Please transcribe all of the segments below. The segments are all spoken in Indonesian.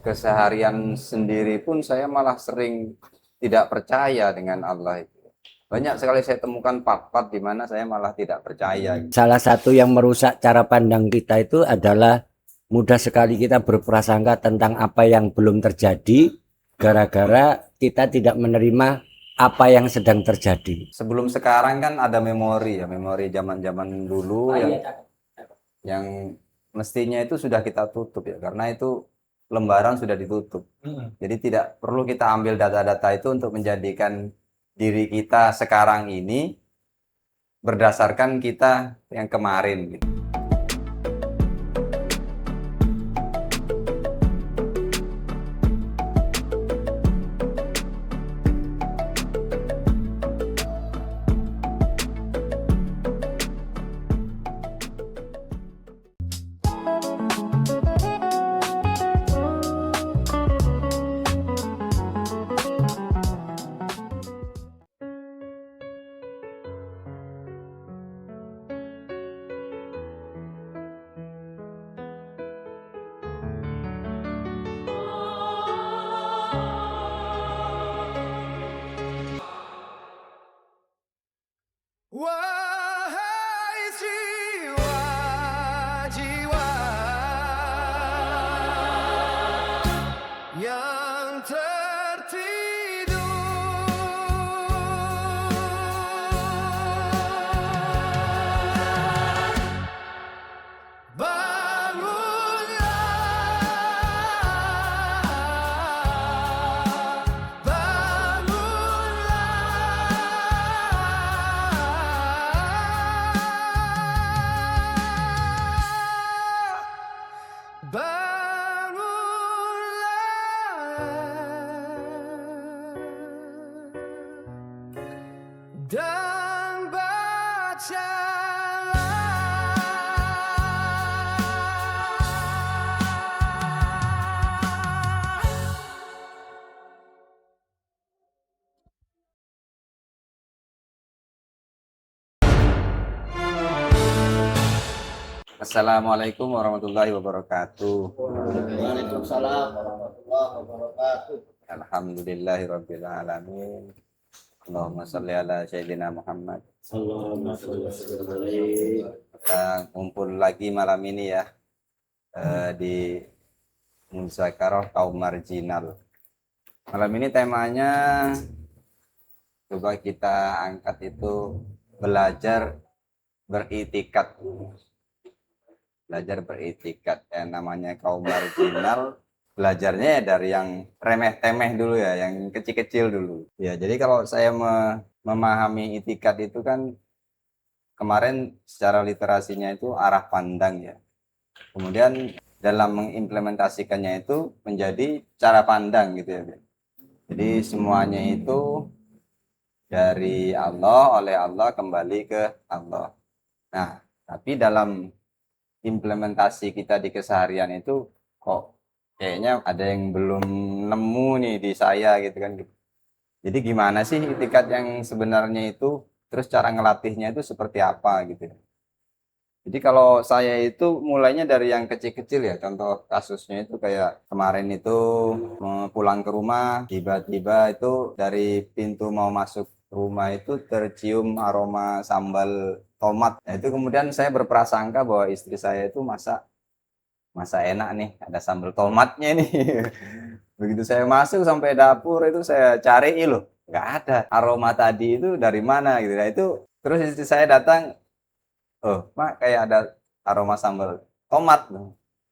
Keseharian sendiri pun saya malah sering tidak percaya dengan Allah itu. Banyak sekali saya temukan part-part di mana saya malah tidak percaya. Salah satu yang merusak cara pandang kita itu adalah mudah sekali kita berprasangka tentang apa yang belum terjadi gara-gara kita tidak menerima apa yang sedang terjadi. Sebelum sekarang kan ada memori ya, memori zaman-zaman dulu yang mestinya itu sudah kita tutup ya, karena itu lembaran sudah ditutup. Jadi tidak perlu kita ambil data-data itu untuk menjadikan diri kita sekarang ini berdasarkan kita yang kemarin gitu. Wahai jiwa-jiwa yang tertidur, bangunlah, dan bacalah. Assalamualaikum warahmatullahi wabarakatuh. Waalaikumsalam warahmatullahi wabarakatuh. Alhamdulillahirabbil alamin. Allahumma shalli ala sayyidina Muhammad. Allahumma sholli wa sallim alaihi. Kita ngumpul lagi malam ini ya, di Muzakarah kaum marginal. Malam ini temanya coba kita angkat itu belajar beritikat. Belajar beritikat, yang namanya kaum marginal belajarnya ya dari yang remeh-temeh dulu ya, yang kecil-kecil dulu ya. Jadi kalau saya memahami itikat itu kan kemarin secara literasinya itu arah pandang ya, kemudian dalam mengimplementasikannya itu menjadi cara pandang gitu ya. Jadi semuanya itu dari Allah, oleh Allah, kembali ke Allah. Nah, tapi dalam implementasi kita di keseharian itu kok kayaknya ada yang belum nemu nih di saya gitu kan. Jadi gimana sih itikat yang sebenarnya itu, terus cara ngelatihnya itu seperti apa gitu ya. Jadi kalau saya itu mulainya dari yang kecil-kecil ya. Contoh kasusnya itu kayak kemarin itu mau pulang ke rumah, tiba-tiba itu dari pintu mau masuk rumah itu tercium aroma sambal tomat. Nah, itu kemudian saya berprasangka bahwa istri saya itu masa enak nih, ada sambal tomatnya nih. Begitu saya masuk sampai dapur itu saya cari loh, nggak ada. Aroma tadi itu dari mana gitu. Nah, itu terus istri saya datang, oh mak kayak ada aroma sambal tomat.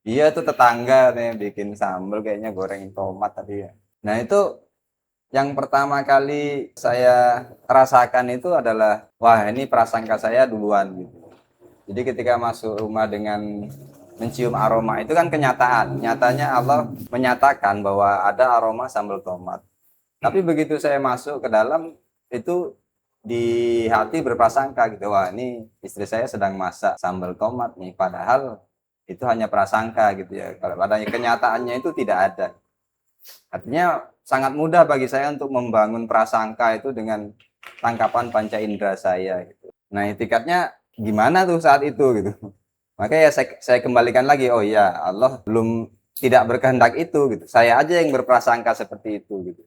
Iya tuh tetangga nih bikin sambal kayaknya goreng tomat tadi ya. Nah itu yang pertama kali saya rasakan itu adalah, wah ini prasangka saya duluan gitu. Jadi ketika masuk rumah dengan mencium aroma itu kan kenyataan. Nyatanya Allah menyatakan bahwa ada aroma sambal tomat. Tapi begitu saya masuk ke dalam itu di hati berprasangka gitu, wah ini istri saya sedang masak sambal tomat nih, padahal itu hanya prasangka gitu ya. Kalau pada kenyataannya itu tidak ada. Artinya sangat mudah bagi saya untuk membangun prasangka itu dengan tangkapan panca indera saya gitu. Nah, itikadnya gimana tuh saat itu gitu. Makanya ya saya kembalikan lagi, oh iya Allah belum tidak berkehendak itu gitu. Saya aja yang berprasangka seperti itu gitu.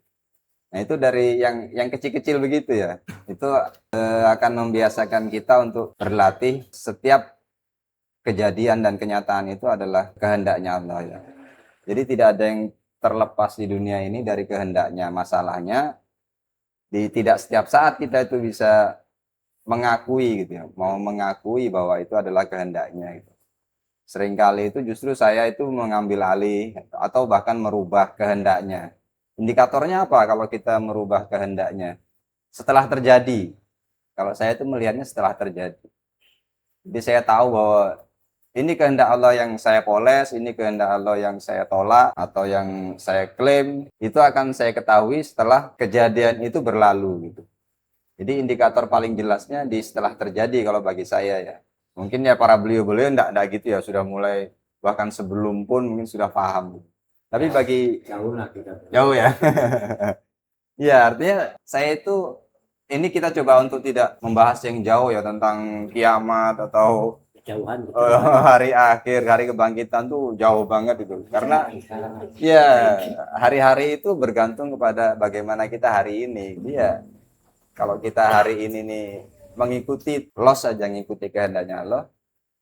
Nah, itu dari yang kecil-kecil begitu ya. Itu akan membiasakan kita untuk berlatih setiap kejadian dan kenyataan itu adalah kehendaknya Allah ya. Jadi tidak ada yang terlepas di dunia ini dari kehendaknya. Masalahnya tidak setiap saat kita itu bisa mengakui gitu ya, mau mengakui bahwa itu adalah kehendaknya gitu. Seringkali itu justru saya itu mengambil alih atau bahkan merubah kehendaknya. Indikatornya apa kalau kita merubah kehendaknya? Setelah terjadi. Kalau saya itu melihatnya setelah terjadi. Jadi saya tahu bahwa ini kehendak Allah yang saya poles, ini kehendak Allah yang saya tolak atau yang saya klaim, itu akan saya ketahui setelah kejadian itu berlalu gitu. Jadi indikator paling jelasnya di setelah terjadi kalau bagi saya ya. Mungkin ya para beliau-beliau enggak gitu ya, sudah mulai bahkan sebelum pun mungkin sudah paham. Tapi bagi Jauh lah kita. jauh ya. Ya, artinya saya itu ini kita coba untuk tidak membahas yang jauh ya tentang kiamat atau Kejauhan gitu. hari akhir, hari kebangkitan tuh jauh banget itu. Karena ya hari-hari itu bergantung kepada bagaimana kita hari ini. Iya. Kalau kita hari ini nih mengikuti los saja mengikuti kehendaknya Allah,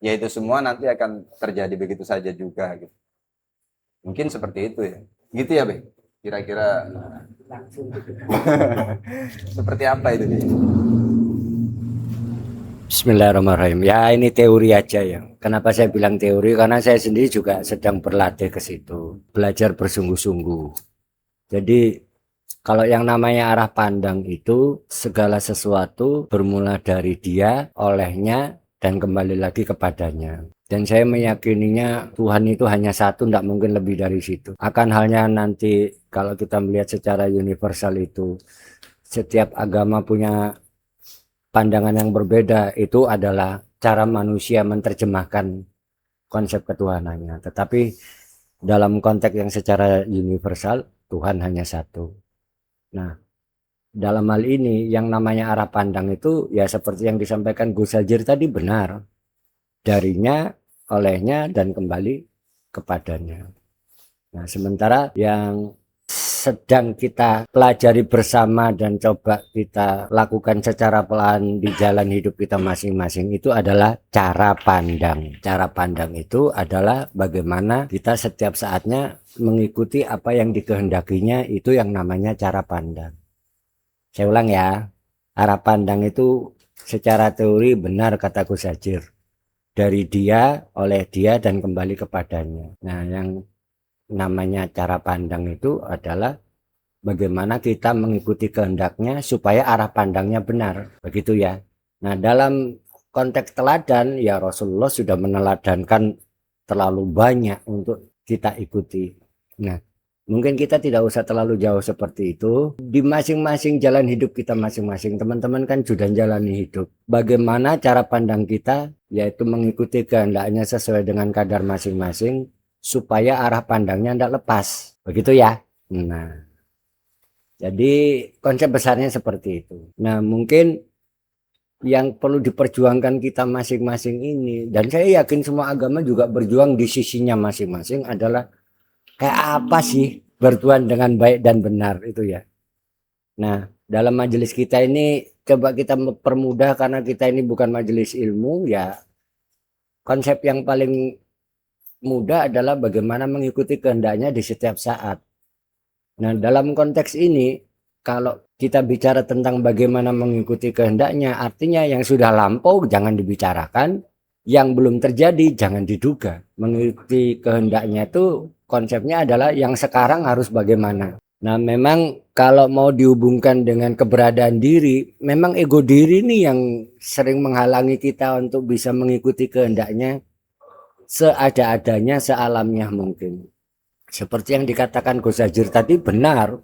ya itu semua nanti akan terjadi begitu saja juga gitu. Mungkin seperti itu ya. Gitu ya, Be? Kira-kira seperti apa itu, Be? Bismillahirrahmanirrahim. Ya ini teori aja ya. Kenapa saya bilang teori? Karena saya sendiri juga sedang berlatih ke situ, belajar bersungguh-sungguh. Jadi kalau yang namanya arah pandang itu segala sesuatu bermula dari dia, olehnya, dan kembali lagi kepadanya. Dan saya meyakininya Tuhan itu hanya satu, tidak mungkin lebih dari situ. Akan halnya nanti kalau kita melihat secara universal itu, setiap agama punya pandangan yang berbeda. Itu adalah cara manusia menerjemahkan konsep ketuhanannya. Tetapi dalam konteks yang secara universal, Tuhan hanya satu. Nah, dalam hal ini yang namanya arah pandang itu ya seperti yang disampaikan Gus Hajir tadi benar. Darinya, olehnya, dan kembali kepadanya. Nah, sementara yang sedang kita pelajari bersama dan coba kita lakukan secara pelan di jalan hidup kita masing-masing itu adalah cara pandang. Cara pandang itu adalah bagaimana kita setiap saatnya mengikuti apa yang dikehendakinya, itu yang namanya cara pandang. Saya ulang ya, arah pandang itu secara teori benar kata Gus Hajir. Dari dia, oleh dia, dan kembali kepadanya. Nah, yang namanya cara pandang itu adalah bagaimana kita mengikuti kehendaknya supaya arah pandangnya benar, begitu ya. Nah, dalam konteks teladan ya Rasulullah sudah meneladankan terlalu banyak untuk kita ikuti. Nah, mungkin kita tidak usah terlalu jauh seperti itu. Di masing-masing jalan hidup kita masing-masing, teman-teman kan sudah jalani hidup. Bagaimana cara pandang kita, yaitu mengikuti kehendaknya sesuai dengan kadar masing-masing, supaya arah pandangnya tidak lepas, begitu ya. Nah, jadi konsep besarnya seperti itu. Nah, mungkin yang perlu diperjuangkan kita masing-masing ini, dan saya yakin semua agama juga berjuang di sisinya masing-masing, adalah kayak apa sih bertuhan dengan baik dan benar itu ya. Nah, dalam majelis kita ini coba kita permudah, karena kita ini bukan majelis ilmu ya. Konsep yang paling mudah adalah bagaimana mengikuti kehendaknya di setiap saat. Nah, dalam konteks ini kalau kita bicara tentang bagaimana mengikuti kehendaknya, artinya yang sudah lampau jangan dibicarakan, yang belum terjadi jangan diduga. Mengikuti kehendaknya itu konsepnya adalah yang sekarang harus bagaimana. Nah, memang kalau mau dihubungkan dengan keberadaan diri, memang ego diri ini yang sering menghalangi kita untuk bisa mengikuti kehendaknya seada-adanya, sealamnya mungkin. Seperti yang dikatakan Gus Hajir tadi benar.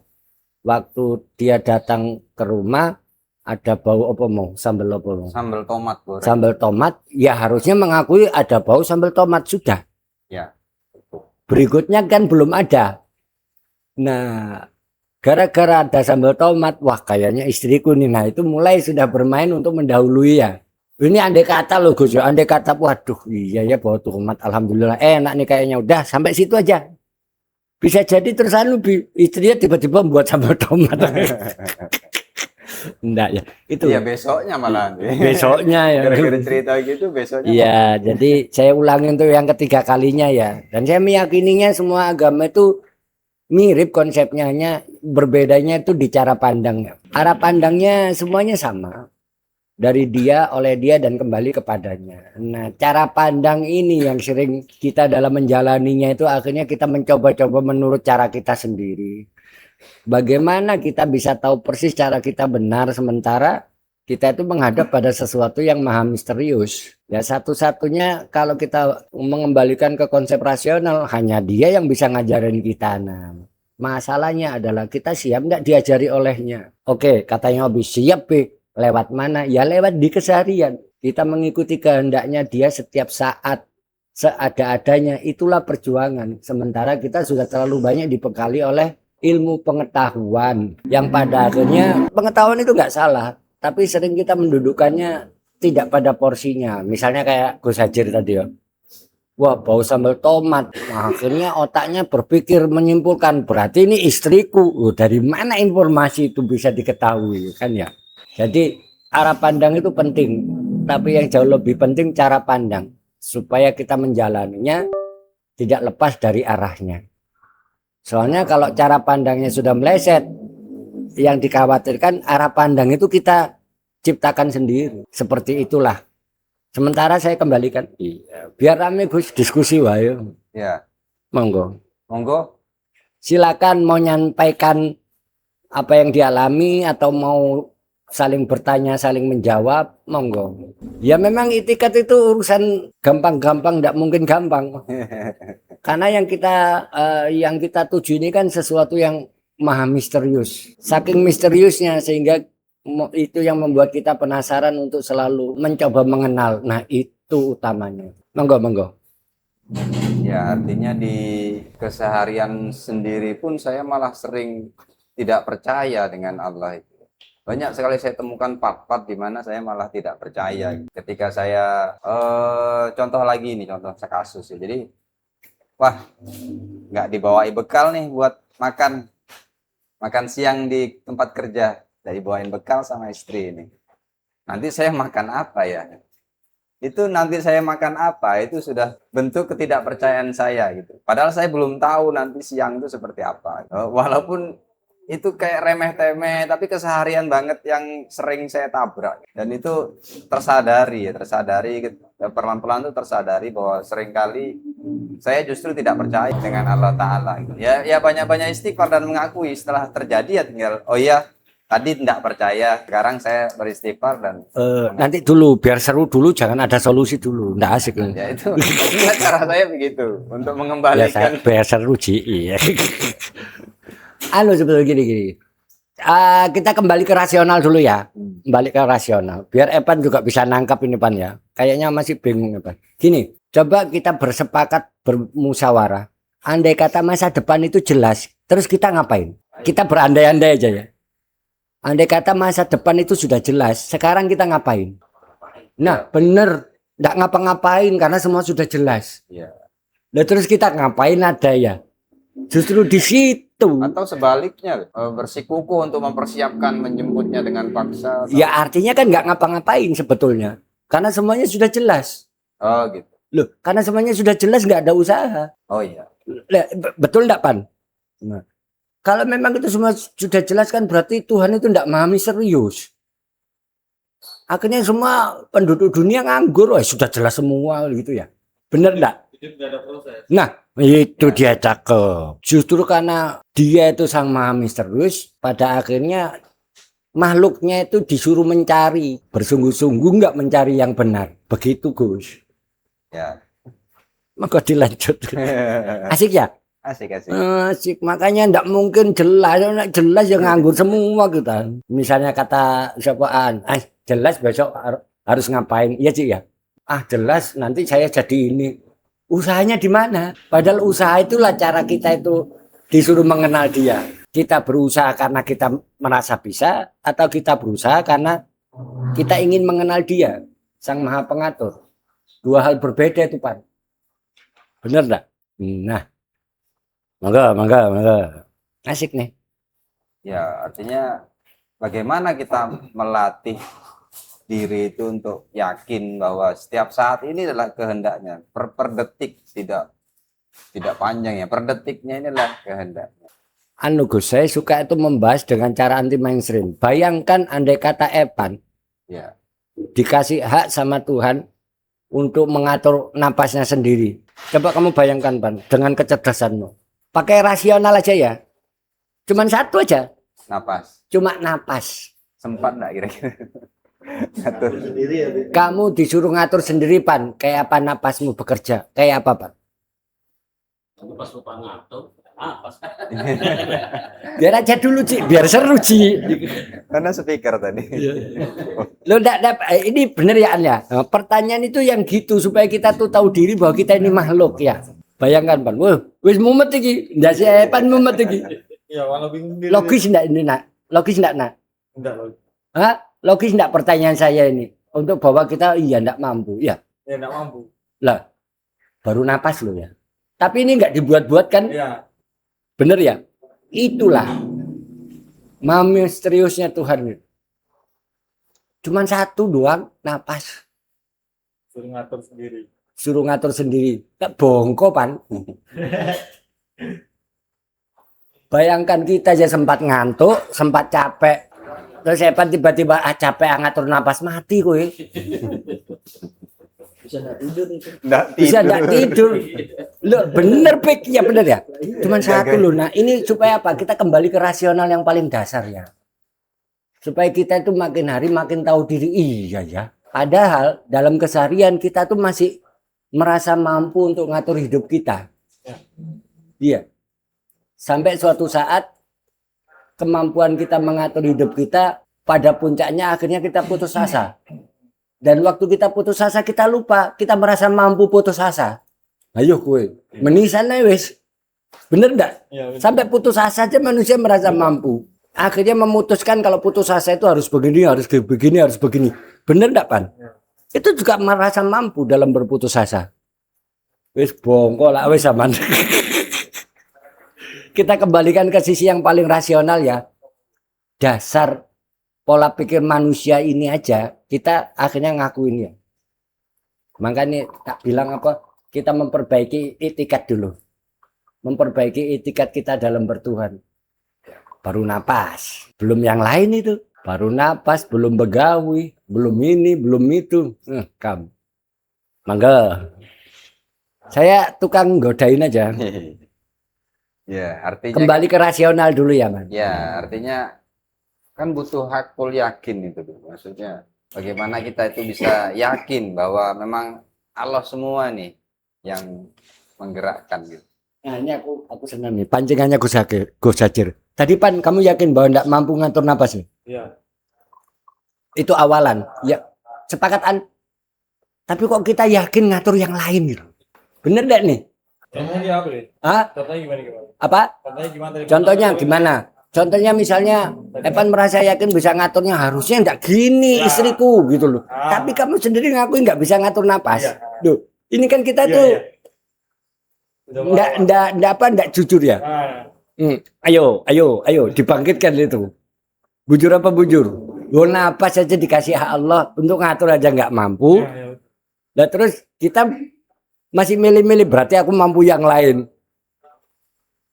Waktu dia datang ke rumah, ada bau apa mau? Sambal apa mau? Sambal tomat goreng. Sambal tomat, ya harusnya mengakui ada bau sambal tomat sudah. Ya. Berikutnya kan belum ada. Nah, gara-gara ada sambal tomat, wah kayaknya istriku nih. Nah, itu mulai sudah bermain untuk mendahului ya. Ini andai kata loh Gus, andai kata waduh iya ya bau tomat, alhamdulillah enak nih kayaknya, udah sampai situ aja. Bisa jadi terus istrinya tiba-tiba buat sambal tomat. Enggak ya. Itu Iya besoknya malah. besoknya ya. Gara-gara cerita gitu besoknya. Iya, jadi saya ulangi untuk yang ketiga kalinya ya. Dan saya meyakininya semua agama itu mirip konsepnya, hanya berbedanya itu di cara pandangnya. Arah pandangnya semuanya sama. Dari dia, oleh dia, dan kembali kepadanya. Nah, cara pandang ini yang sering kita dalam menjalaninya itu akhirnya kita mencoba-coba menurut cara kita sendiri. Bagaimana kita bisa tahu persis cara kita benar sementara kita itu menghadap pada sesuatu yang maha misterius. Ya satu-satunya kalau kita mengembalikan ke konsep rasional hanya dia yang bisa ngajarin kita. Nah, masalahnya adalah kita siap nggak diajari olehnya. Oke, katanya Obi siap Be. Lewat mana? Ya lewat di keseharian. Kita mengikuti kehendaknya dia setiap saat seada-adanya. Itulah perjuangan. Sementara kita sudah terlalu banyak dibekali oleh ilmu pengetahuan yang pada akhirnya pengetahuan itu nggak salah, tapi sering kita mendudukannya tidak pada porsinya. Misalnya kayak Gus Hajir tadi ya, wah bau sambal tomat, nah, akhirnya otaknya berpikir menyimpulkan berarti ini istriku. Dari mana informasi itu bisa diketahui kan ya. Jadi arah pandang itu penting, tapi yang jauh lebih penting cara pandang supaya kita menjalaninya tidak lepas dari arahnya. Soalnya kalau cara pandangnya sudah meleset, yang dikhawatirkan arah pandang itu kita ciptakan sendiri. Seperti itulah. Sementara saya kembalikan. Iya. Biar rame Gus, diskusi wae. Ya. Monggo. Monggo. Silakan mau nyampaikan apa yang dialami atau mau saling bertanya, saling menjawab, monggo. Ya memang itikat itu urusan gampang-gampang, tidak mungkin gampang. Karena yang kita tuju ini kan sesuatu yang maha misterius. Saking misteriusnya sehingga itu yang membuat kita penasaran untuk selalu mencoba mengenal. Nah itu utamanya. Monggo, monggo. Ya artinya di keseharian sendiri pun saya malah sering tidak percaya dengan Allah itu. Banyak sekali saya temukan part-part di mana saya malah tidak percaya. Ketika saya contoh lagi nih, contoh sekasus ya. Jadi wah nggak dibawain bekal nih buat makan siang di tempat kerja. Dari bawain bekal sama istri ini. Nanti saya makan apa ya? Itu nanti saya makan apa? Itu sudah bentuk ketidakpercayaan saya gitu. Padahal saya belum tahu nanti siang itu seperti apa. Walaupun itu kayak remeh-temeh, tapi keseharian banget yang sering saya tabrak. Dan itu tersadari perlahan-pelan itu tersadari bahwa seringkali saya justru tidak percaya dengan Allah Ta'ala. Ya banyak-banyak istighfar dan mengakui setelah terjadi ya tinggal, oh iya tadi tidak percaya, sekarang saya beristighfar dan nanti dulu biar seru dulu, jangan ada solusi dulu, nggak asik. Ya itu cara saya begitu untuk mengembalikan. Biar seru iya. Anu sebetulnya gini. Kita kembali ke rasional dulu ya. Kembali ke rasional. Biar Evan juga bisa nangkap ini Pan ya. Kayaknya masih bingung Evan. Gini, coba kita bersepakat bermusyawarah. Andai kata masa depan itu jelas, terus kita ngapain? Kita berandai-andai aja ya. Andai kata masa depan itu sudah jelas, sekarang kita ngapain? Nah, bener, nggak ngapa-ngapain karena semua sudah jelas. Ya. Nah, terus kita ngapain ada ya? Justru di situ. Atau sebaliknya bersikukuh untuk mempersiapkan menjemputnya dengan paksa. Ya artinya kan nggak ngapa-ngapain sebetulnya. Karena semuanya sudah jelas. Oh gitu. Loh, karena semuanya sudah jelas nggak ada usaha. Oh iya. Betul nggak Pan? Nah, kalau memang itu semua sudah jelas kan berarti Tuhan itu nggak memahami serius. Akhirnya semua penduduk dunia nganggur, sudah jelas semua gitu ya. Bener nggak? Nah, itu dia cakep. Justru karena dia itu sang maha misterius, pada akhirnya makhluknya itu disuruh mencari, bersungguh-sungguh nggak mencari yang benar. Begitu Gus. Ya. Maka dilanjut. Asik ya? Asik. Asik. Makanya nggak mungkin jelas yang nganggur semua kita. Misalnya kata siapaan, jelas besok harus ngapain? Iya Cik ya. Jelas nanti saya jadi ini. Usahanya di mana? Padahal usaha itulah cara kita itu disuruh mengenal dia. Kita berusaha karena kita merasa bisa, atau kita berusaha karena kita ingin mengenal dia, Sang Maha Pengatur. Dua hal berbeda itu Pak. Benar enggak? Nah, Mangga. Asik nih. Ya, artinya bagaimana kita melatih diri itu untuk yakin bahwa setiap saat ini adalah kehendaknya. Per detik, tidak panjang ya. Per detiknya ini adalah kehendaknya. Gus, saya suka itu membahas dengan cara anti mainstream. Bayangkan andai kata Evan Ya, dikasih hak sama Tuhan untuk mengatur napasnya sendiri. Coba kamu bayangkan, Pan, dengan kecerdasanmu. Pakai rasional aja ya. Cuman satu aja. napas. Cuma napas. Sempat enggak kira-kira? Ngatur. Sendiri ya. Bib. Kamu disuruh ngatur sendiri, Pan. Kayak apa napasmu bekerja? Kayak apa, Pan? Aku pas lupa ngatur. Pas. Biar aja dulu, Ci. Biar seru, Ci. Karena speaker tadi. Lo ini bener ya, An ya? Nah, pertanyaan itu yang gitu supaya kita tuh tahu diri bahwa kita ini makhluk ya. Bayangkan, Pan. Wah, wis mumet iki. Ndak sih Pan mumet iki. Ya, walau bingung diri. Logis enggak ini, Nak? Logis enggak, Nak? Enggak logis. Hah? Logis enggak pertanyaan saya ini? Untuk bahwa kita iya enggak mampu. Ya. Ya, enggak mampu. Lah. Baru napas lo ya. Tapi ini enggak dibuat-buat kan? Ya, Bener ya? Itulah misteriusnya Tuhan. Cuman satu doang napas. suruh ngatur sendiri. Suruh ngatur sendiri. Tak bongko, Pan. Bayangkan kita aja sempat ngantuk, sempat capek. Terus Evan tiba-tiba capek ngatur napas, mati kowe. Bisa nggak tidur itu. Bisa enggak tidur. Loh, bener Pik, ya bener ya. Cuman satu loh. Nah, ini supaya apa? Kita kembali ke rasional yang paling dasar ya. Supaya kita itu makin hari makin tahu diri. Iya ya. Padahal dalam keseharian kita tuh masih merasa mampu untuk ngatur hidup kita. Iya. Sampai suatu saat kemampuan kita mengatur hidup kita pada puncaknya akhirnya kita putus asa. Dan waktu kita putus asa kita lupa, kita merasa mampu putus asa. Ayo kue, menisan aja wis. Bener enggak? Ya, bener. Sampai putus asa aja manusia merasa mampu. Akhirnya memutuskan kalau putus asa itu harus begini, harus begini, harus begini. Bener enggak, Pan? Itu juga merasa mampu dalam berputus asa. Wis bongkol lah wis aman. Kita kembalikan ke sisi yang paling rasional ya. Dasar pola pikir manusia ini aja kita akhirnya ngakuin ya. Makanya tak bilang apa? Kita memperbaiki etikat dulu. Memperbaiki etikat kita dalam bertuhan. Baru napas, belum yang lain itu. Baru napas, belum begawi, belum ini, belum itu. Kamu. Mangga. Saya tukang godain aja. Ya, artinya Kembali ke rasional dulu ya, Man. ya, artinya kan butuh hakul yakin itu tuh. Maksudnya bagaimana kita itu bisa yakin bahwa memang Allah semua nih yang menggerakkan gitu. Nah, ini aku senang nih. Pancingannya Gus Hajir. Tadi Pan, kamu yakin bahwa tidak mampu ngatur napas nih? Ya. Itu awalan. Ya, sepakatan. Tapi kok kita yakin ngatur yang lain gitu? Bener enggak nih? Contohnya apa deh? Hah? Contohnya gimana? Apa? Contohnya gimana? Dari Contohnya mana? gimana? Contohnya misalnya Evan merasa yakin bisa ngaturnya, harusnya enggak gini Ya. istriku gitu loh. Ah. Tapi kamu sendiri ngakuin enggak bisa ngatur napas. Iya. Duh, ini kan kita Iya, tuh iya. Udah mau- enggak jujur ya. Ah, Ayo dibangkitkan itu. Bujur apa bujur? Lo napas saja dikasih hak Allah untuk ngatur aja nggak mampu. ya, ya. Nah terus kita masih milih-milih, berarti aku mampu yang lain.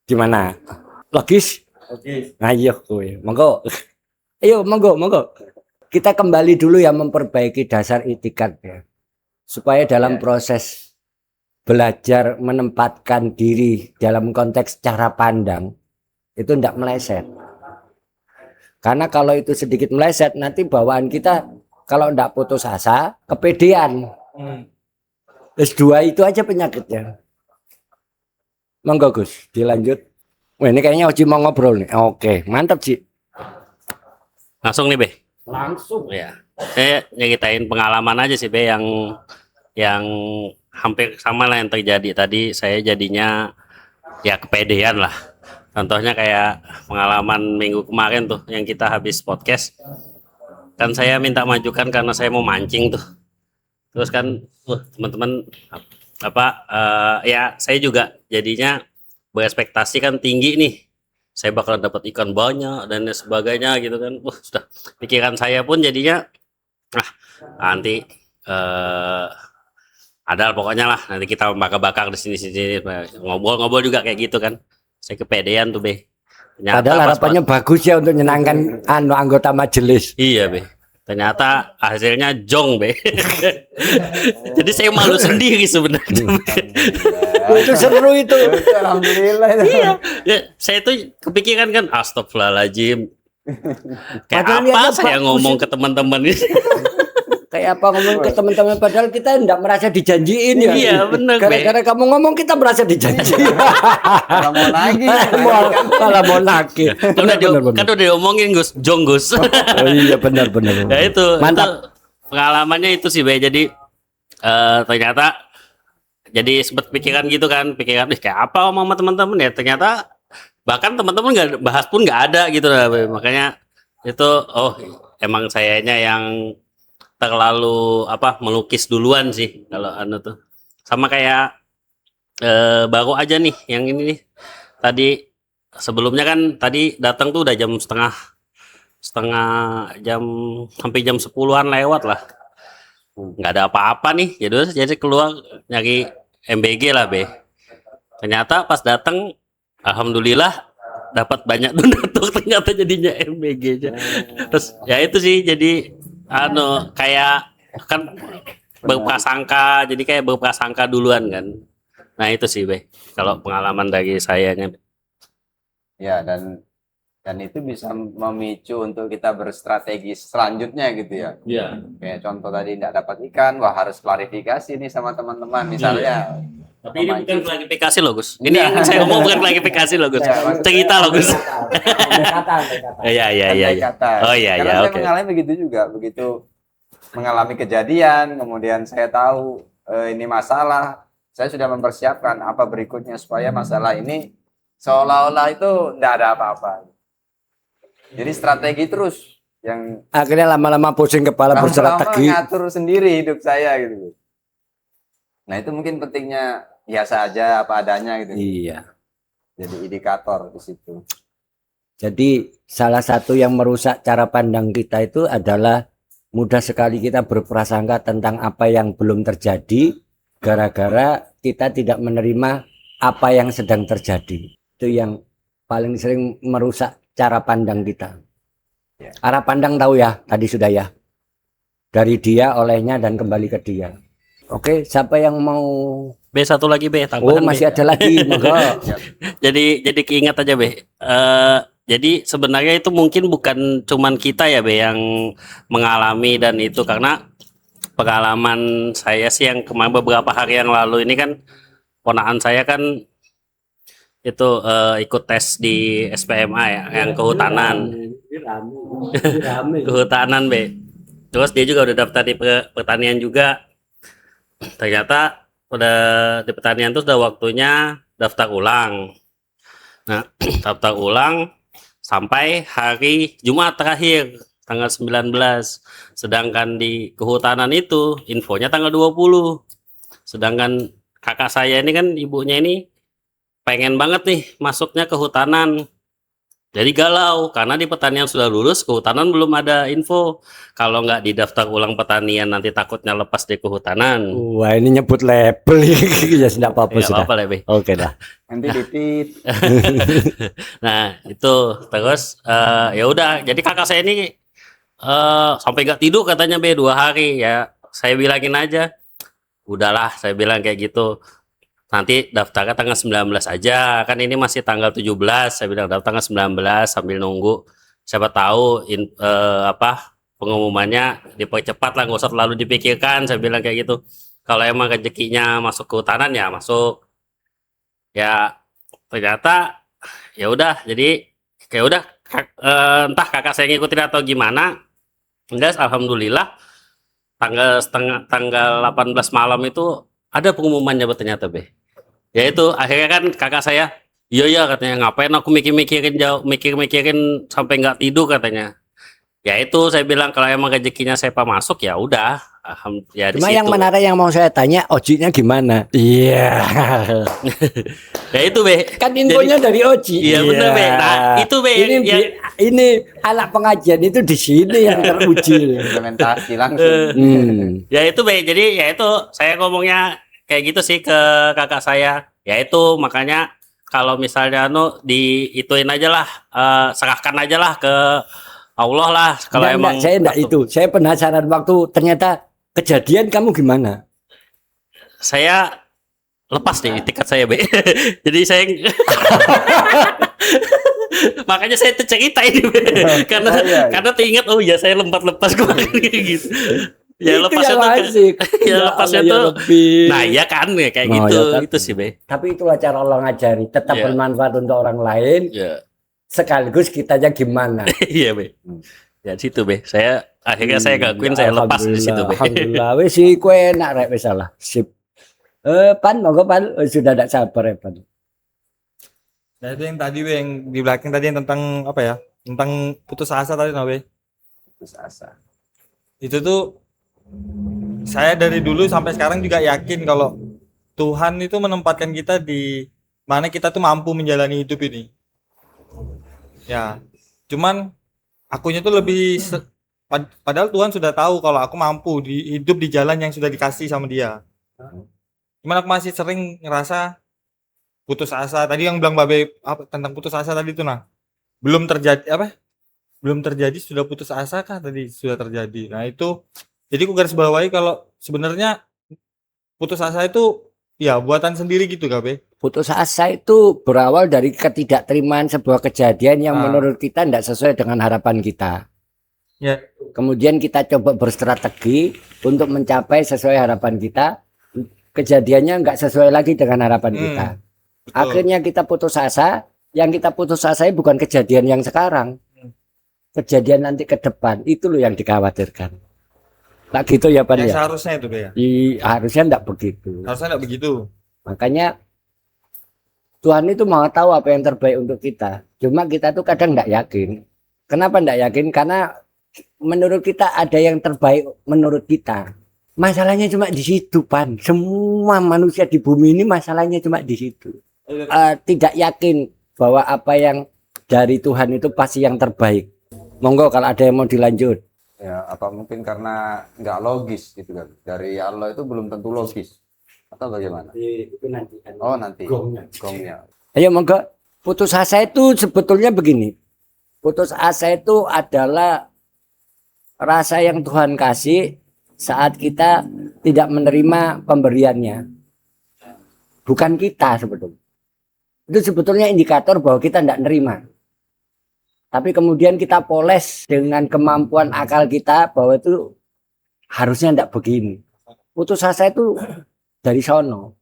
Gimana? Logis? Oke. Ayo kowe, monggo. Ayo monggo. Kita kembali dulu ya memperbaiki dasar etikat ya. Supaya dalam Ya. proses belajar menempatkan diri dalam konteks cara pandang itu tidak meleset. Karena kalau itu sedikit meleset nanti bawaan kita kalau tidak putus asa, kepedean. S2 itu aja penyakitnya. Monggo Gus, dilanjut. Wah, ini kayaknya Oji mau ngobrol nih. Oke, mantap Ci. Langsung nih Be. Langsung. Ya. Saya nyeritain pengalaman aja sih Be yang hampir sama lah yang terjadi tadi. Saya jadinya ya kepedean lah. Contohnya kayak pengalaman minggu kemarin tuh yang kita habis podcast. Kan saya minta majukan karena saya mau mancing tuh. Terus kan teman-teman ya saya juga jadinya berekspektasi kan tinggi nih, saya bakal dapat ikan banyak dan lain sebagainya gitu kan. Wah, sudah pikiran saya pun jadinya nanti ada pokoknya lah, nanti kita bakar-bakar di sini ngobrol-ngobrol juga kayak gitu kan. Saya kepedean tuh Be. Ternyata Padahal pas- harapannya bagus ya untuk menyenangkan anggota majelis. Iya Be. Ternyata hasilnya jong Be. Jadi saya malu sendiri sebenarnya. Itu seru itu. Alhamdulillah itu. Ya, saya tuh kepikiran kan astagfirullahaladzim. Kayak Padahal apa niatnya saya bagus. ngomong ke teman-teman ini. Kayak apa ngomong ke teman-teman padahal kita enggak merasa dijanjiin ya. Iya, bener, Be. Gara-gara kamu ngomong kita merasa dijanjiin. Kalau mau lagi. Malah mau lagi. Kan udah, kan udah diomongin Gus, jong Gus. Oh iya benar. Ya itu Mantap. pengalamannya itu sih Be. Jadi ternyata jadi sempat pikiran gitu kan, pikiran kayak apa sama teman-teman ya, ternyata bahkan teman-teman nggak bahas pun nggak ada gitu lah Be. Makanya itu emang sayanya yang terlalu melukis duluan sih kalau anu tuh. Sama kayak baru aja nih yang ini nih. Tadi sebelumnya kan tadi datang tuh udah jam setengah jam, hampir jam 10-an lewat lah. Nggak ada apa-apa nih. Jadi keluar nyari MBG lah Be. Ternyata pas datang alhamdulillah dapat banyak donatur, ternyata jadinya MBG aja. Terus ya itu sih jadi kayak kan berprasangka, jadi kayak berprasangka duluan kan. Nah itu sih Be, kalau pengalaman dari sayanya. Ya, dan itu bisa memicu untuk kita berstrategi selanjutnya gitu ya. Iya. Kayak contoh tadi tidak dapat ikan, wah harus klarifikasi nih sama teman-teman misalnya. Tapi ini bukan klarifikasi loh Gus. Ini yang saya ngomong bukan klarifikasi loh Gus. Ya, maksudnya- Cerita loh Gus. Iya. Andai kata. Oh iya Karena iya saya oke. mengalami begitu juga, begitu mengalami kejadian, kemudian saya tahu ini masalah, saya sudah mempersiapkan apa berikutnya supaya masalah ini seolah-olah itu tidak ada apa-apa. Jadi strategi terus yang Akhirnya lama-lama pusing kepala lama-lama berstrategi. ngatur sendiri hidup saya gitu. Nah itu mungkin pentingnya biasa aja apa adanya gitu. Iya. Jadi indikator di situ. Jadi salah satu yang merusak cara pandang kita itu adalah mudah sekali kita berprasangka tentang apa yang belum terjadi gara-gara kita tidak menerima apa yang sedang terjadi. Itu yang paling sering merusak cara pandang kita. Ya. Arah pandang tahu ya, tadi sudah ya. Dari dia, olehnya, dan kembali ke dia. Oke, siapa yang mau? B satu lagi B Oh, tambahan masih B. ada lagi. Monggo. Jadi keinget aja Be. Jadi sebenarnya itu mungkin bukan cuman kita ya Be yang mengalami dan itu, karena pengalaman saya sih yang kemarin beberapa hari yang lalu ini kan ponakan saya kan itu ikut tes di SPMA ya, yang kehutanan. Kehutanan Be. Terus dia juga udah daftar di pertanian juga. Ternyata udah di pertanian tuh udah waktunya daftar ulang. Nah, daftar ulang sampai hari Jumat terakhir tanggal 19. Sedangkan di kehutanan itu infonya tanggal 20. Sedangkan kakak saya ini kan ibunya ini pengen banget nih masuknya kehutanan. Jadi galau karena di pertanian sudah lulus, kehutanan belum ada info. Kalau nggak didaftar ulang pertanian nanti takutnya lepas di kehutanan. Wah, ini nyebut label ya, tidak apa-apa Ya sudah. apa-apa Lebe. Oke dah. Nanti titit. Nah itu terus ya udah. Jadi kakak saya ini sampai nggak tidur katanya Be 2 hari ya. Saya bilangin aja, udahlah saya bilang kayak gitu. Nanti daftarnya tanggal 19 aja, kan ini masih tanggal 17. Saya bilang daftar tanggal 19 sambil nunggu. Siapa tahu pengumumannya dipercepat lah, nggak usah terlalu dipikirkan. Saya bilang kayak gitu. Kalau emang rezekinya masuk kehutanan ya masuk. Ya ternyata ya udah, jadi kayak udah entah kakak saya ngikutin atau gimana. Enggak, alhamdulillah tanggal 18 malam itu ada pengumumannya ternyata Be. Ya itu akhirnya kan kakak saya, iya katanya, ngapain aku mikir-mikirin jauh, mikir-mikirin sampai nggak tidur katanya. Ya itu saya bilang kalau emang rezekinya saya masuk ya udah, Ya di Cuma yang situ. menarik yang mau saya tanya, Oji-nya gimana? Iya. Ya itu Be. Kan infonya dari Oji. Iya bener Be. Nah itu Be Ini, yang ini anak pengajian itu di sini yang teruji. Implementasi langsung. ya itu Be. Jadi ya itu saya ngomongnya kayak gitu sih ke kakak saya. Ya itu makanya kalau misalnya diituin aja lah, serahkan aja lah ke Allah lah. Kalau emang saya enggak itu. Saya penasaran waktu ternyata kejadian kamu gimana? saya lepas nih tiket saya Be. Jadi saya makanya saya tuh cerita ini Be. Karena karena teringat oh ya saya lepas kemarin gitu. Ya Itu lepasnya yang tuh asik. ya lepasnya Allah, ya tuh Rabbi. nah ya kan ya kayak Oh, gitu ya kan. itu sih Be. Tapi itulah cara Allah ngajari, tetap Iya. bermanfaat untuk orang lain, Ya. sekaligus kitanya gimana. Iya Be. Ya situ Be. Saya akhirnya saya gakuin saya lepas di situ Be. Alhamdulillah, wis iku enak rek wis salah. Sip. Pan, monggo Pan. Sudah tidak sabar ya Pan. Nah itu yang tadi Be, yang di belakang tadi yang tentang apa ya? Tentang putus asa tadi nah, Be. Putus asa. Itu tuh saya dari dulu sampai sekarang juga yakin kalau Tuhan itu menempatkan kita di mana kita tuh mampu menjalani hidup ini. Ya, cuman akunya tuh padahal Tuhan sudah tahu kalau aku mampu hidup di jalan yang sudah dikasih sama Dia. Cuman aku masih sering ngerasa putus asa. Tadi yang bilang Babe tentang putus asa tadi tuh nah. Belum terjadi apa? Belum terjadi sudah putus asa kah tadi sudah terjadi. Nah, itu jadi aku garis bawahi kalau sebenarnya putus asa itu ya buatan sendiri gitu Be. Putus asa itu berawal dari ketidakterimaan sebuah kejadian yang menurut kita tidak sesuai dengan harapan kita. Ya. Kemudian kita coba berstrategi untuk mencapai sesuai harapan kita. Kejadiannya nggak sesuai lagi dengan harapan kita. Betul. Akhirnya kita putus asa. Yang kita putus asa bukan kejadian yang sekarang. Kejadian nanti ke depan. Itu loh yang dikhawatirkan. Nah gitu ya Pan Ya, ya? seharusnya itu Be ya. Harusnya enggak begitu. Harusnya enggak begitu. Makanya Tuhan itu mau tahu apa yang terbaik untuk kita. Cuma kita tuh kadang enggak yakin. Kenapa enggak yakin? Karena menurut kita ada yang terbaik menurut kita. Masalahnya cuma di situ Pan. Semua manusia di bumi ini masalahnya cuma di situ. Tidak yakin bahwa apa yang dari Tuhan itu pasti yang terbaik. Monggo kalau ada yang mau dilanjut. Ya, apa mungkin karena nggak logis gitu kan. Dari Allah itu belum tentu logis. Atau bagaimana? Oh, nanti. Gongnya. Ayo monggo. Putus asa itu sebetulnya begini. Putus asa itu adalah rasa yang Tuhan kasih saat kita tidak menerima pemberiannya. Bukan kita sebetulnya. Itu sebetulnya indikator bahwa kita tidak nerima. Tapi kemudian kita poles dengan kemampuan akal kita bahwa itu harusnya tidak begini. Putus asa itu dari sono.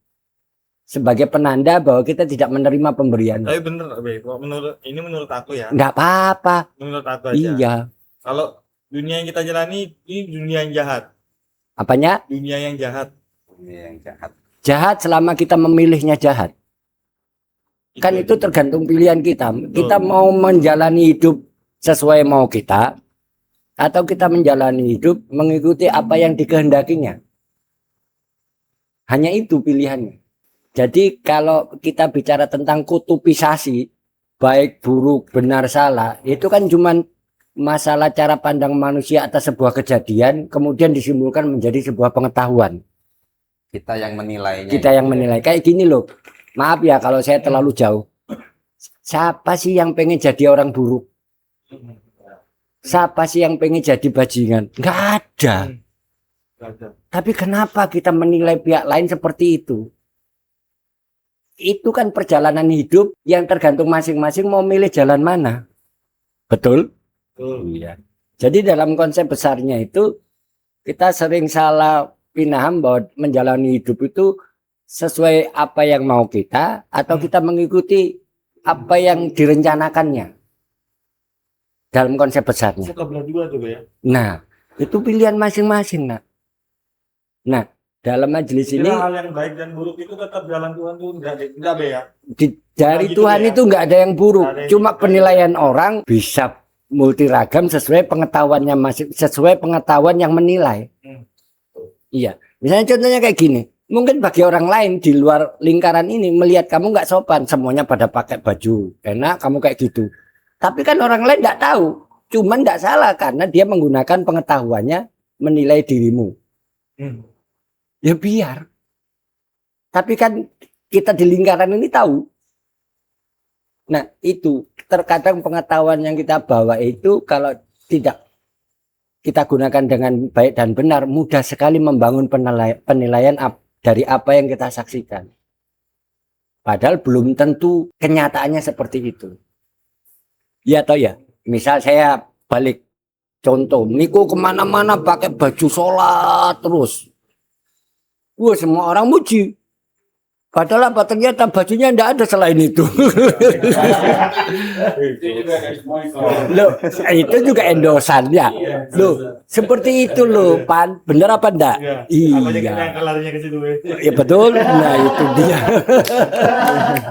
Sebagai penanda bahwa kita tidak menerima pemberian. Tapi bener Be, menurut aku ya. Enggak apa-apa. Menurut aku aja. Iya. Kalau dunia yang kita jalani ini dunia yang jahat. Apanya? Dunia yang jahat. Ini yang jahat. Jahat selama kita memilihnya jahat. Kan itu tergantung pilihan kita. Kita mau menjalani hidup sesuai mau kita, atau kita menjalani hidup mengikuti apa yang dikehendakinya. Hanya itu pilihannya. Jadi kalau kita bicara tentang kutupisasi, baik buruk benar salah, itu kan cuman masalah cara pandang manusia atas sebuah kejadian, kemudian disimpulkan menjadi sebuah pengetahuan. Kita yang menilainya. Kita yang menilai. Kayak gini loh. Maaf ya kalau saya terlalu jauh. Siapa sih yang pengen jadi orang buruk? Siapa sih yang pengen jadi bajingan? Nggak ada. Tapi kenapa kita menilai pihak lain seperti itu? Itu kan perjalanan hidup yang tergantung masing-masing mau milih jalan mana. Betul? Iya. Jadi dalam konsep besarnya itu kita sering salah pinaham bahwa menjalani hidup itu sesuai apa yang mau kita atau kita mengikuti apa yang direncanakannya dalam konsep besarnya. Suka belah dua tuh ya. Nah, itu pilihan masing-masing, Nak. Nah, dalam majelis ini Hal yang baik dan buruk itu tetap jalan Tuhan tuh enggak Be ya. dari gitu Tuhan ya. itu nggak ada yang buruk, Nggak ada yang cuma buruk. penilaian orang bisa multiragam sesuai pengetahuannya sesuai pengetahuan yang menilai. Iya. Misalnya contohnya kayak gini. Mungkin bagi orang lain di luar lingkaran ini melihat kamu nggak sopan, semuanya pada pakai baju enak, kamu kayak gitu. Tapi kan orang lain nggak tahu. Cuman nggak salah karena dia menggunakan pengetahuannya menilai dirimu. Ya biar. Tapi kan kita di lingkaran ini tahu. Nah itu terkadang pengetahuan yang kita bawa itu kalau tidak kita gunakan dengan baik dan benar, mudah sekali membangun penilaian dari apa yang kita saksikan. Padahal belum tentu kenyataannya seperti itu. Ya toh ya. Misal saya balik contoh, niku kemana-mana pakai baju sholat terus. Wah semua orang muji. Padahal apa ternyata bajunya enggak ada selain itu. Loh, itu juga endosan ya. Loh, seperti itu loh, Pan. Bener apa enggak? Iya. Ya betul. Nah, itu dia.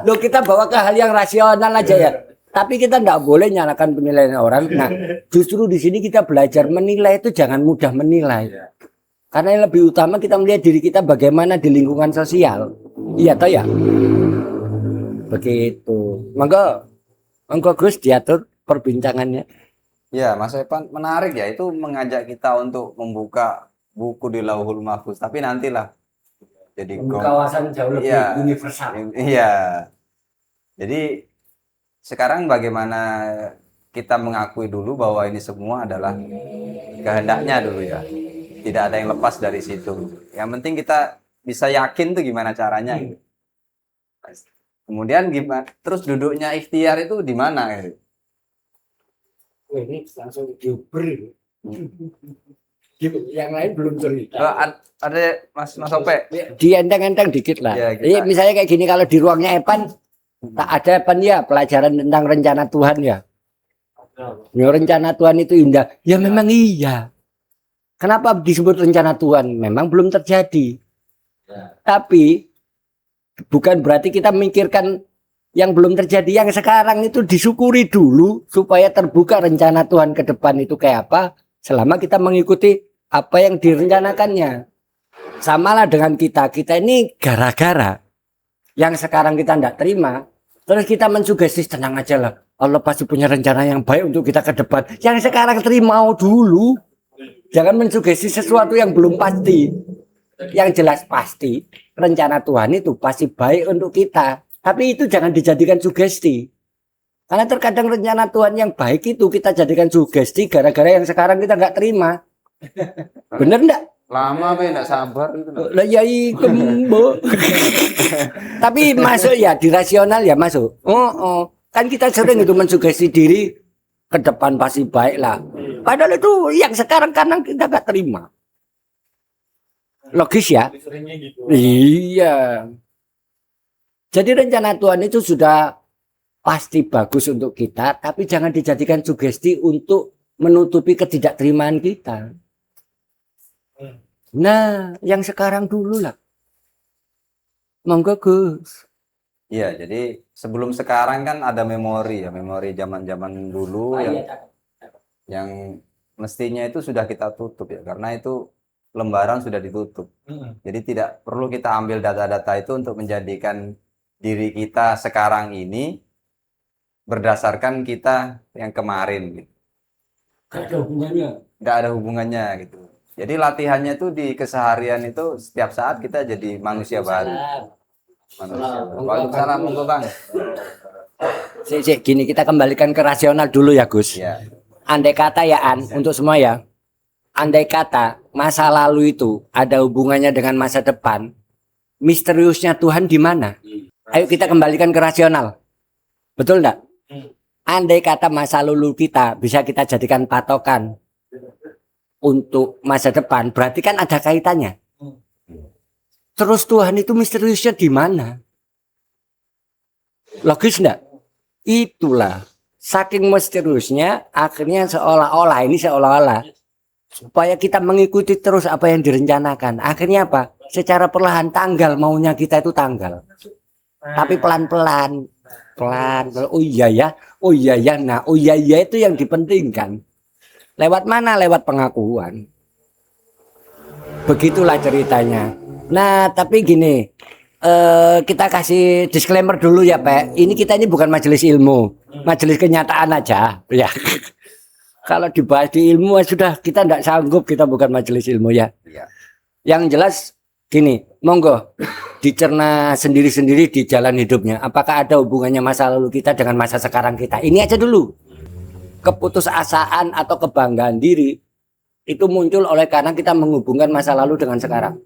Loh, kita bawa ke hal yang rasional aja ya. Tapi kita enggak boleh nyalakan penilaian orang. Nah, justru di sini kita belajar menilai itu jangan mudah menilai. Karena yang lebih utama kita melihat diri kita bagaimana di lingkungan sosial. Iya toh ya. Begitu. Monggo Gus diatur perbincangannya. Ya, Mas Evan menarik ya, itu mengajak kita untuk membuka buku di Lauhul Mahfuz, tapi nantilah jadi Kawasan jauh lebih Iya. universal. Iya. Jadi sekarang bagaimana kita mengakui dulu bahwa ini semua adalah kehendaknya dulu ya. Tidak ada yang lepas dari situ. Yang penting kita bisa yakin tuh gimana caranya gitu. Kemudian gimana? Terus duduknya ikhtiar itu di mana gitu? Ini langsung diuber. Yang lain belum cerita. Ada Mas Ope. Dienteng-enteng dikit lah. Ya, Jadi misalnya kayak gini kalau di ruangnya Epan tak ada Epan ya pelajaran tentang rencana Tuhan ya. Ya, rencana Tuhan itu indah. Ya memang iya. Kenapa disebut rencana Tuhan? Memang belum terjadi. Tapi bukan berarti kita memikirkan yang belum terjadi. Yang sekarang itu disyukuri dulu supaya terbuka rencana Tuhan ke depan itu kayak apa. Selama kita mengikuti apa yang direncanakannya. Samalah dengan kita. Kita ini gara-gara yang sekarang kita tidak terima. Terus kita mensugesti, tenang aja lah. Allah pasti punya rencana yang baik untuk kita ke depan. Yang sekarang terima dulu. Jangan mensugesti sesuatu yang belum pasti. Yang jelas pasti rencana Tuhan itu pasti baik untuk kita. Tapi itu jangan dijadikan sugesti. Karena terkadang rencana Tuhan yang baik itu kita jadikan sugesti gara-gara yang sekarang kita nggak terima. Bener enggak? Lama apa enggak sabar gitu. Lah ya ikembo. Tapi masuk ya di rasional ya masuk. Kan kita sering itu mensugesti diri ke depan pasti baik lah. Padahal itu yang sekarang karena kita nggak terima. Logis ya? Iya. Jadi rencana Tuhan itu sudah pasti bagus untuk kita, tapi jangan dijadikan sugesti untuk menutupi ketidakterimaan kita. Nah, yang sekarang dulu lah. Monggo Gus. Iya, jadi sebelum sekarang kan ada memori ya, memori zaman-zaman dulu yang mestinya itu sudah kita tutup ya, karena itu lembaran sudah ditutup. Jadi tidak perlu kita ambil data-data itu untuk menjadikan diri kita sekarang ini berdasarkan kita yang kemarin gitu. Gak ada hubungannya. Nggak ada hubungannya gitu. Jadi latihannya itu di keseharian itu setiap saat kita jadi manusia baru. Manusia baru. Waalaikumsalam, monggo Bang. Gini kita kembalikan ke rasional dulu ya Gus. Ya. Andai kata ya untuk semua ya. Andai kata masa lalu itu ada hubungannya dengan masa depan, misteriusnya Tuhan di mana? Ayo kita kembalikan ke rasional. Betul enggak? Andai kata masa lalu kita bisa kita jadikan patokan untuk masa depan, berarti kan ada kaitannya. Terus Tuhan itu misteriusnya di mana? Logis enggak? Itulah. Saking misteriusnya akhirnya seolah-olah supaya kita mengikuti terus apa yang direncanakan. Akhirnya apa? Secara perlahan tanggal maunya kita itu tanggal. Tapi pelan-pelan. Oh iya ya. Nah, oh iya itu yang dipentingkan. Lewat mana? Lewat pengakuan. Begitulah ceritanya. Nah, tapi gini, kita kasih disclaimer dulu ya, Pak. Kita ini bukan majelis ilmu, majelis kenyataan aja, ya. Kalau dibahas di ilmu sudah kita tidak sanggup, kita bukan majelis ilmu ya. Iya. Yang jelas gini, monggo dicerna sendiri-sendiri di jalan hidupnya. Apakah ada hubungannya masa lalu kita dengan masa sekarang kita? Ini aja dulu. Keputusasaan atau kebanggaan diri itu muncul oleh karena kita menghubungkan masa lalu dengan sekarang.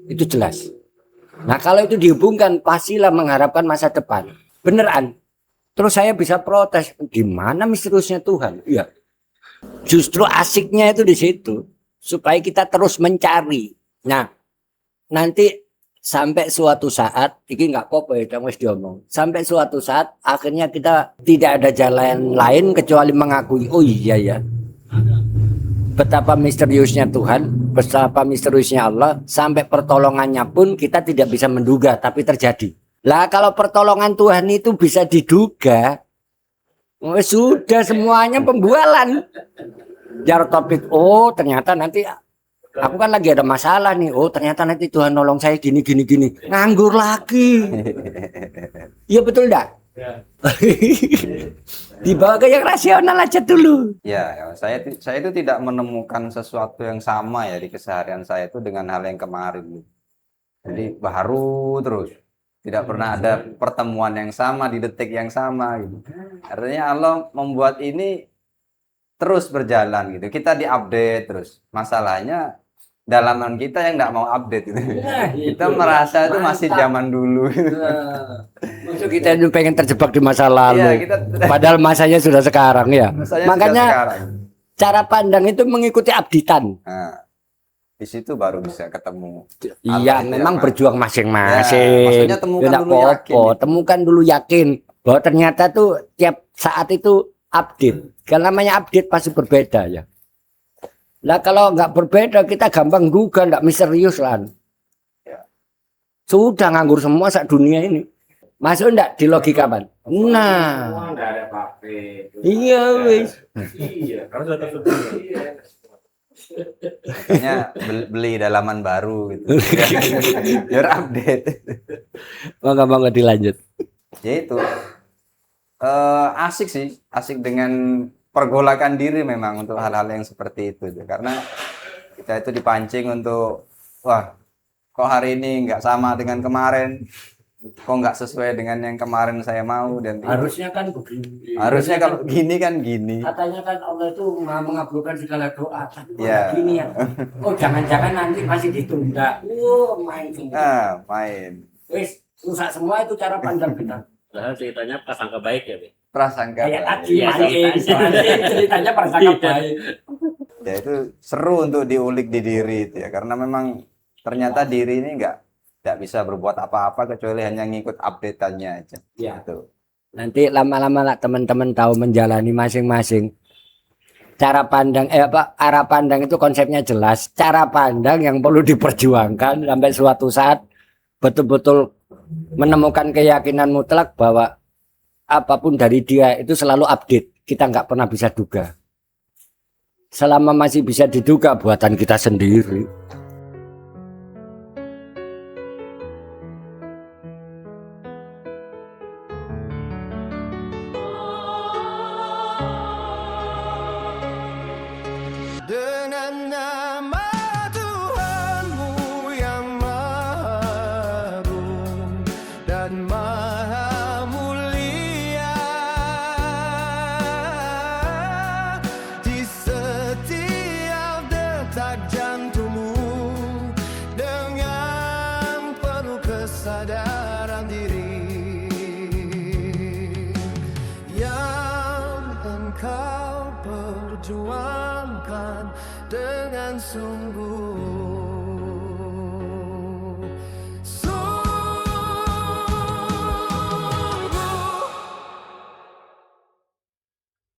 Itu jelas. Nah, kalau itu dihubungkan, pastilah mengharapkan masa depan. Beneran. Terus saya bisa protes, gimana misteriusnya Tuhan? Iya. Justru asiknya itu di situ, supaya kita terus mencari. Nah, nanti sampai suatu saat, ini nggak apa-apa ya, wis diomong. Sampai suatu saat, akhirnya kita tidak ada jalan lain kecuali mengakui, oh iya ya, betapa misteriusnya Tuhan, betapa misteriusnya Allah, sampai pertolongannya pun kita tidak bisa menduga, tapi terjadi. Lah kalau pertolongan Tuhan itu bisa diduga, sudah semuanya pembualan. Jar topik, oh ternyata nanti aku kan lagi ada masalah nih, oh ternyata nanti Tuhan nolong saya gini, nganggur lagi. Iya betul enggak? Ya. Dibawa ke yang rasional aja dulu. Ya, saya itu tidak menemukan sesuatu yang sama ya di keseharian saya itu dengan hal yang kemarin. Jadi baru terus, tidak pernah ada pertemuan yang sama di detik yang sama gitu. Artinya Allah membuat ini terus berjalan gitu. Kita diupdate terus. Masalahnya dalaman kita yang nggak mau update gitu. Kita merasa itu masih zaman dulu. Maksud kita itu pengen terjebak di masa lalu. Iya, Padahal masanya sudah sekarang ya. Makanya sekarang. cara pandang itu mengikuti updatean. Nah, di situ baru bisa ketemu. Iya, memang berjuang masing-masing. Maksudnya temukan Tidak dulu yakin. Temukan dulu yakin bahwa ternyata tuh tiap saat itu update. Kalau namanya update pasti berbeda ya. Nah kalau nggak berbeda kita gampang duga, nggak misterius lah. Sudah nganggur semua saat dunia ini. Masuk enggak di logika Pan? Nah. Enggak ada pakai. Iya wis. Iya, kalau sudah tersebut. Makanya beli dalaman baru gitu. Biar update. Monggo dilanjut. Ya itu. Asik sih, asik dengan pergolakan diri memang untuk hal-hal yang seperti itu. Karena kita itu dipancing untuk, wah, kok hari ini nggak sama dengan kemarin, kok nggak sesuai dengan yang kemarin saya mau dan Harusnya kan begini. harusnya kalau gini kan gini. Katanya kan Allah itu mengabulkan segala doa. Ya. Gini ya. Oh jangan-jangan nanti masih ditunda. Main. Main. Wis rusak semua itu cara pandang kita. Padahal ceritanya prasangka baik ya, Be. Prasangka. Kayak tadi Iya, ceritanya prasangka baik. Ya itu seru untuk diulik di diri itu ya, karena memang ternyata diri ini nggak bisa berbuat apa-apa kecuali hanya ngikut update-annya aja. Ya. Gitu. Nanti lama-lama lah teman-teman tahu menjalani masing-masing. Cara pandang arah pandang itu konsepnya jelas. Cara pandang yang perlu diperjuangkan sampai suatu saat betul-betul menemukan keyakinan mutlak bahwa apapun dari dia itu selalu update. Kita nggak pernah bisa duga. Selama masih bisa diduga buatan kita sendiri. Dengan nama Tuhanmu yang maha agung dan maha mulia, di setiap detak jantungmu dengan penuh kesadaran diri yang engkau perjuangkan dengan sungguh.